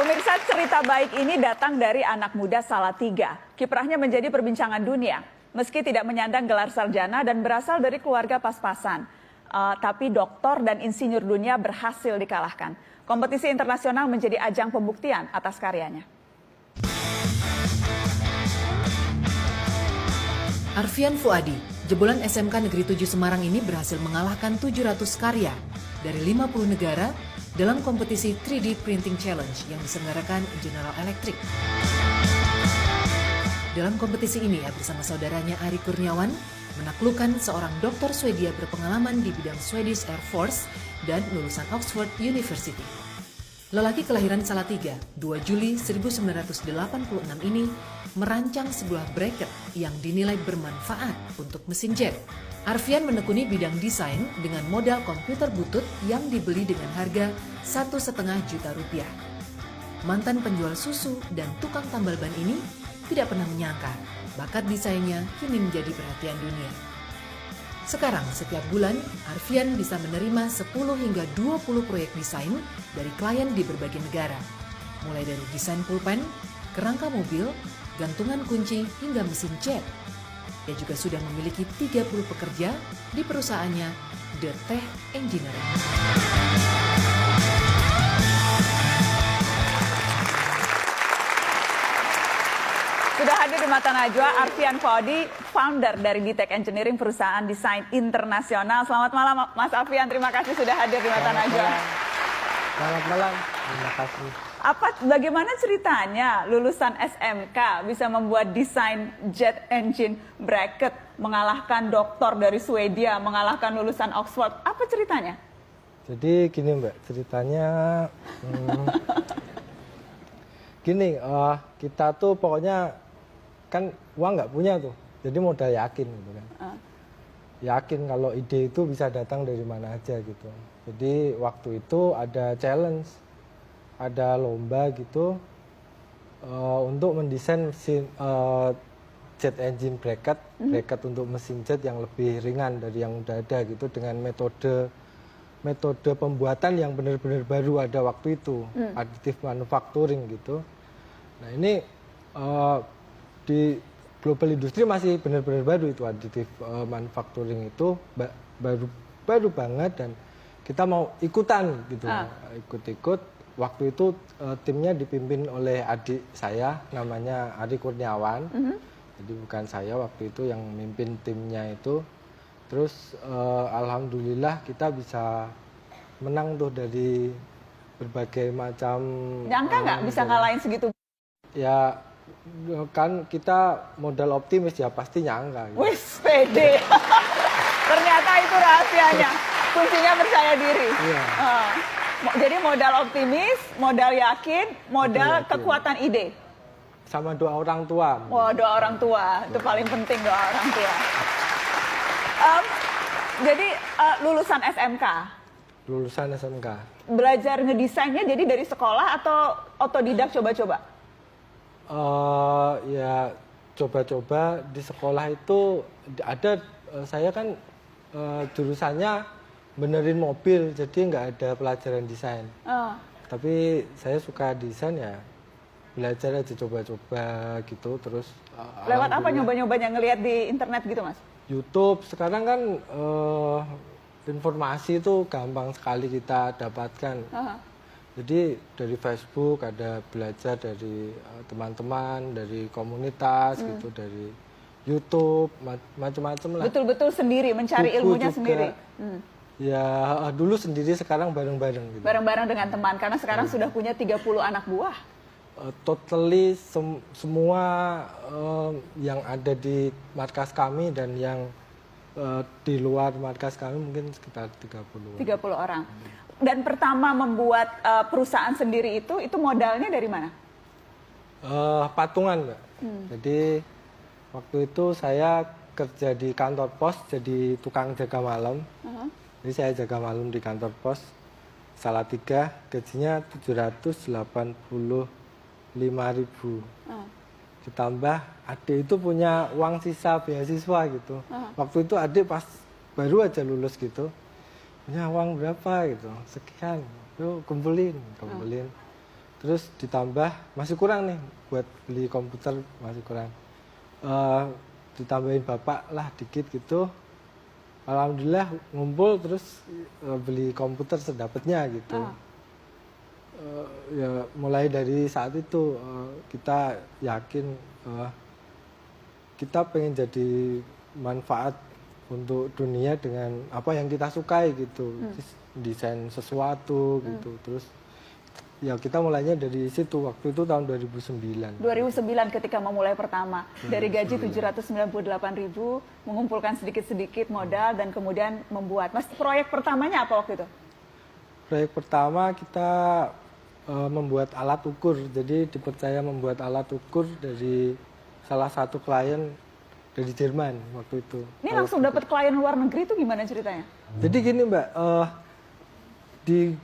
Pemirsa, cerita baik ini datang dari anak muda Salatiga. Kiprahnya menjadi perbincangan dunia. Meski tidak menyandang gelar sarjana dan berasal dari keluarga pas-pasan, tapi doktor dan insinyur dunia berhasil dikalahkan. Kompetisi internasional menjadi ajang pembuktian atas karyanya. Arfian Fuadi, jebolan SMK Negeri 7 Semarang ini berhasil mengalahkan 700 karya dari 50 negara dalam kompetisi 3D Printing Challenge yang diselenggarakan General Electric. Dalam kompetisi ini, ia bersama saudaranya Ari Kurniawan menaklukkan seorang dokter Swedia berpengalaman di bidang Swedish Air Force dan lulusan Oxford University. Lelaki kelahiran Salatiga, 2 Juli 1986 ini merancang sebuah bracket yang dinilai bermanfaat untuk mesin jet. Arfian menekuni bidang desain dengan modal komputer butut yang dibeli dengan harga Rp1,5 juta. Mantan penjual susu dan tukang tambal ban ini tidak pernah menyangka bakat desainnya kini menjadi perhatian dunia. Sekarang setiap bulan, Arfian bisa menerima 10 hingga 20 proyek desain dari klien di berbagai negara. Mulai dari desain pulpen, kerangka mobil, gantungan kunci hingga mesin jet. Ia juga sudah memiliki 30 pekerja di perusahaannya The Tech Engineering. Sudah hadir di Mata Najwa, Arfian Fuadi, founder dari The Tech Engineering, perusahaan desain internasional. Selamat malam Mas Arfian, terima kasih sudah hadir di Mata Najwa. Selamat malam, terima kasih. Bagaimana ceritanya lulusan SMK bisa membuat desain jet engine bracket, mengalahkan doktor dari Swedia, mengalahkan lulusan Oxford? Apa ceritanya? Jadi gini Mbak, ceritanya gini, kita tuh pokoknya kan uang nggak punya tuh, jadi modal yakin gitu kan. Yakin kalau ide itu bisa datang dari mana aja gitu. Jadi waktu itu ada challenge, ada lomba gitu untuk mendesain mesin jet engine bracket, bracket untuk mesin jet yang lebih ringan dari yang udah ada gitu, dengan metode pembuatan yang benar-benar baru ada waktu itu, additive manufacturing gitu. Nah ini di global industri masih benar-benar baru itu, additive manufacturing itu baru banget, dan kita mau ikutan gitu, ikut-ikut. Waktu itu timnya dipimpin oleh adik saya, namanya Ari Kurniawan. Jadi bukan saya waktu itu yang memimpin timnya itu. Terus alhamdulillah kita bisa menang tuh dari berbagai macam. Nyangka nggak bisa ngalahin segitu? Ya kan kita modal optimis ya, pasti nyangka. Gitu. Wih, pede. Ternyata itu rahasianya. Kuncinya percaya diri. Iya. Jadi modal optimis, modal yakin, modal kekuatan ide. Sama doa orang tua. Wah, doa orang tua. Itu paling penting, doa orang tua. Jadi lulusan SMK? Lulusan SMK. Belajar ngedesainnya jadi dari sekolah atau otodidak coba-coba? Ya coba-coba di sekolah itu ada, saya kan jurusannya benerin mobil, jadi nggak ada pelajaran desain. Tapi saya suka desain ya, belajar aja coba-coba gitu. Terus lewat apa nyoba-nyobanya, ngelihat di internet gitu Mas? YouTube. Sekarang kan informasi itu gampang sekali kita dapatkan. Jadi dari Facebook ada belajar dari teman-teman, dari komunitas gitu, dari YouTube, macam-macam lah. Betul-betul sendiri, mencari Buku ilmunya juga. sendiri? Ya dulu sendiri, sekarang bareng-bareng gitu. Bareng-bareng dengan teman, karena sekarang sudah punya 30 anak buah. Totally semua yang ada di markas kami dan yang di luar markas kami mungkin sekitar 30 orang. Dan pertama membuat perusahaan sendiri itu modalnya dari mana? Patungan Mbak. Jadi waktu itu saya kerja di kantor pos jadi tukang jaga malam. Jadi saya jaga malam di kantor pos Salatiga, gajinya 785.000. Ditambah adik itu punya uang sisa beasiswa gitu. Waktu itu adik pas baru aja lulus gitu, punya uang berapa gitu, sekian, yuk kumpulin. Terus ditambah masih kurang nih buat beli komputer, masih kurang. Ditambahin bapak lah dikit gitu. Alhamdulillah ngumpul terus beli komputer sedapatnya gitu. Ya mulai dari saat itu kita yakin kita pengen jadi manfaat untuk dunia dengan apa yang kita sukai gitu. Desain sesuatu gitu. Terus ya kita mulainya dari situ, waktu itu tahun 2009. 2009 ketika memulai pertama. Dari gaji 798.000, mengumpulkan sedikit-sedikit modal dan kemudian membuat. Mas, proyek pertamanya apa waktu itu? Proyek pertama kita membuat alat ukur. Jadi dipercaya membuat alat ukur dari salah satu klien dari Jerman waktu itu. Ini langsung dapat klien luar negeri itu gimana ceritanya? Jadi gini Mbak, di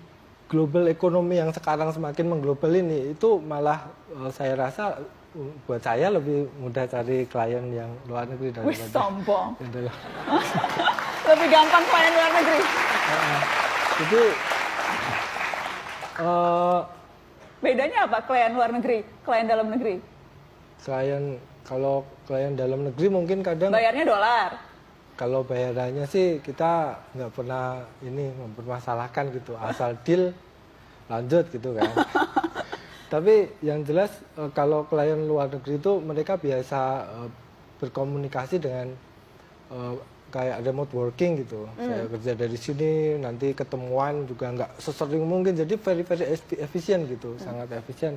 global ekonomi yang sekarang semakin mengglobal ini, itu malah saya rasa buat saya lebih mudah cari klien yang luar negeri Wih, daripada sombong. yang dalam. Lebih gampang klien luar negeri. Jadi Bedanya apa klien luar negeri, klien dalam negeri? kalau klien dalam negeri mungkin kadang Bayarnya dolar. kalau bayarannya sih kita nggak pernah ini mempermasalahkan gitu, asal deal lanjut gitu kan. Tapi yang jelas kalau klien luar negeri itu mereka biasa berkomunikasi dengan kayak remote working gitu. Saya kerja dari sini, nanti ketemuan juga nggak sesering mungkin, jadi very efisien gitu, sangat efisien.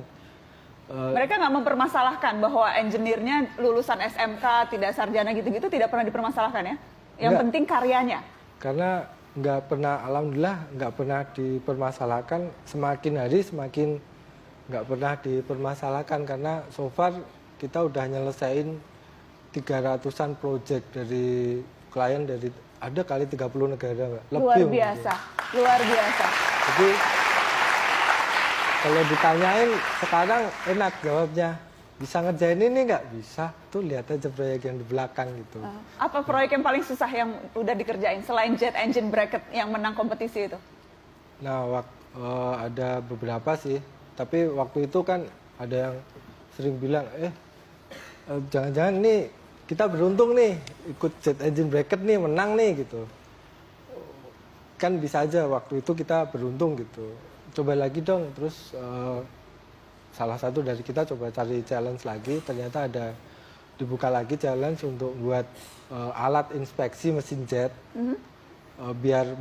Mereka nggak mempermasalahkan bahwa engineer-nya lulusan SMK, tidak sarjana gitu-gitu, tidak pernah dipermasalahkan ya? Yang Enggak. penting karyanya. Karena nggak pernah, alhamdulillah nggak pernah dipermasalahkan, semakin hari semakin nggak pernah dipermasalahkan, karena so far kita udah nyelesain 300-an project dari klien dari ada kali 30 negara Mbak. Luar Lebih biasa, mungkin. luar biasa. Jadi kalau ditanyain sekarang enak jawabnya, bisa ngerjain ini nggak? Bisa, tuh lihat aja proyek yang di belakang gitu. Apa proyek yang paling susah yang udah dikerjain selain jet engine bracket yang menang kompetisi itu? Nah, ada beberapa sih, tapi waktu itu kan ada yang sering bilang, jangan-jangan ini kita beruntung nih, ikut jet engine bracket nih, menang nih gitu. Kan bisa aja waktu itu kita beruntung gitu. Coba lagi dong, terus salah satu dari kita coba cari challenge lagi, ternyata ada dibuka lagi challenge untuk buat alat inspeksi mesin jet, biar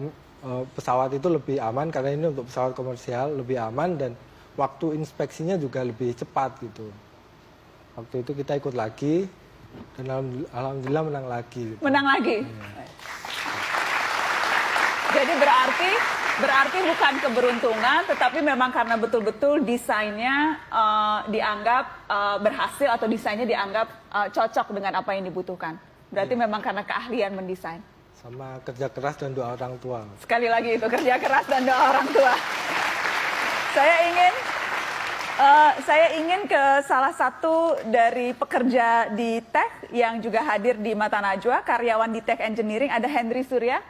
pesawat itu lebih aman, karena ini untuk pesawat komersial lebih aman dan waktu inspeksinya juga lebih cepat gitu. Waktu itu kita ikut lagi dan alhamdulillah menang lagi. Gitu. Menang lagi. Jadi berarti bukan keberuntungan, tetapi memang karena betul-betul desainnya dianggap berhasil atau desainnya dianggap cocok dengan apa yang dibutuhkan. Berarti memang karena keahlian mendesain. Sama kerja keras dan doa orang tua. Sekali lagi itu kerja keras dan doa orang tua. Saya ingin ke salah satu dari pekerja di Tech yang juga hadir di Mata Najwa, karyawan di Tech Engineering, ada Henry Surya.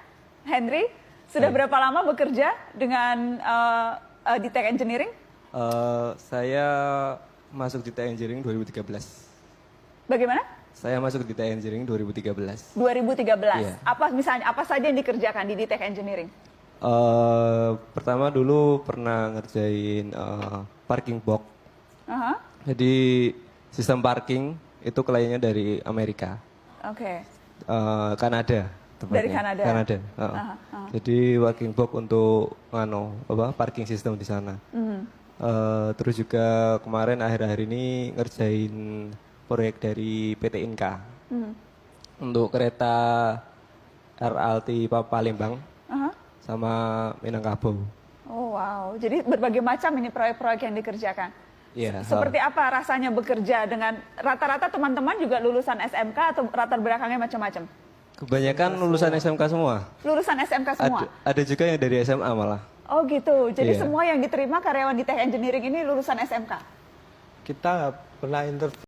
Henry, sudah berapa lama bekerja dengan di Tech Engineering? Saya masuk di Tech Engineering 2013. Bagaimana? Saya masuk di Tech Engineering 2013. 2013. Iya. Apa saja yang dikerjakan di Tech Engineering? Pertama dulu pernah ngerjain parking box. Jadi sistem parking itu kliennya dari Amerika. Oke. Kanada. Tepatnya. Dari Kanada. Jadi parking box untuk parking system di sana. Terus juga kemarin akhir-akhir ini ngerjain proyek dari PT Inka untuk kereta RLT Palembang sama Minangkabau. Oh wow, jadi berbagai macam ini proyek-proyek yang dikerjakan. Iya. Seperti apa rasanya bekerja dengan rata-rata teman-teman juga lulusan SMK atau latar belakangnya macam-macam? Kebanyakan lulusan SMK semua. Lulusan SMK semua? Ada juga yang dari SMA malah. Oh gitu, jadi Iya. semua yang diterima karyawan di Tech Engineering ini lulusan SMK? Kita nggak pernah interview